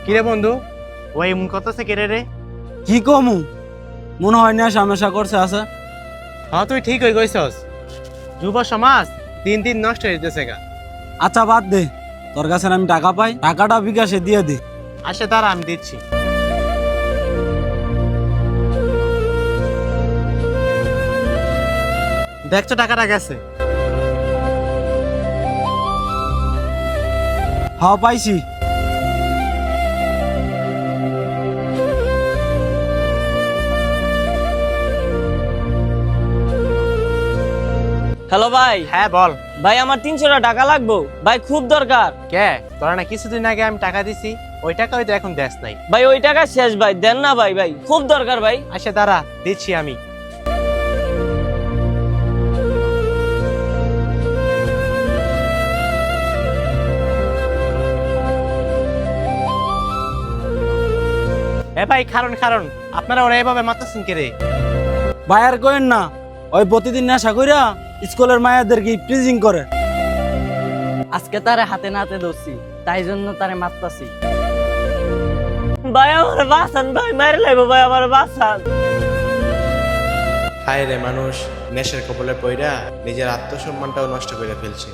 কিরে বন্ধু, ওই এমন করতেছে কেড়ে রে? কি কমু মনে হয় না সামেশা করছে আছে। হ্যাঁ তুই ঠিক হয়ে গেছস। যুব সমাজ দিন দিন নষ্ট হয়ে যেতেছে গা। আচ্ছা বাদ দে, তোর কাছে আমি টাকা পাই, টাকাটা বিকাশে দিয়ে দে। আসে তারা আমি দিচ্ছি। দেখছো টাকাটা গেছে। হ্যাঁ পাইছি। হ্যালো ভাই। হ্যাঁ বল। ভাই আমার 300 টাকা লাগবো ভাই, খুব দরকার। কে তোরা না কিছুদিন আগে আমি টাকা দিছি, ওই টাকা হয়তো এখন দেশ নাই। ভাই ওই টাকা শেষ ভাই, দেন না ভাই, ভাই খুব দরকার ভাই। আসে তারা দিচ্ছি আমি। এ ভাই কারণ কারণ আপনারা ওরা এভাবে মারতেছেন কে রে? ভাই আর কইেন না, ওই প্রতিদিন নেশা কইরা স্কুলের মায়াদেরকে প্রিজিং করে। আজকে তারে হাতে নাতে ধরছি, তাই জন্য তারে মারতাছি। ভাই আমার বাঁচান ভাই, মারি লাইবো ভাই, আমার বাঁচান। হায় রে মানুষ নেশার কবলে পইরা নিজের আত্মসম্মানটাও নষ্ট করে ফেলছে।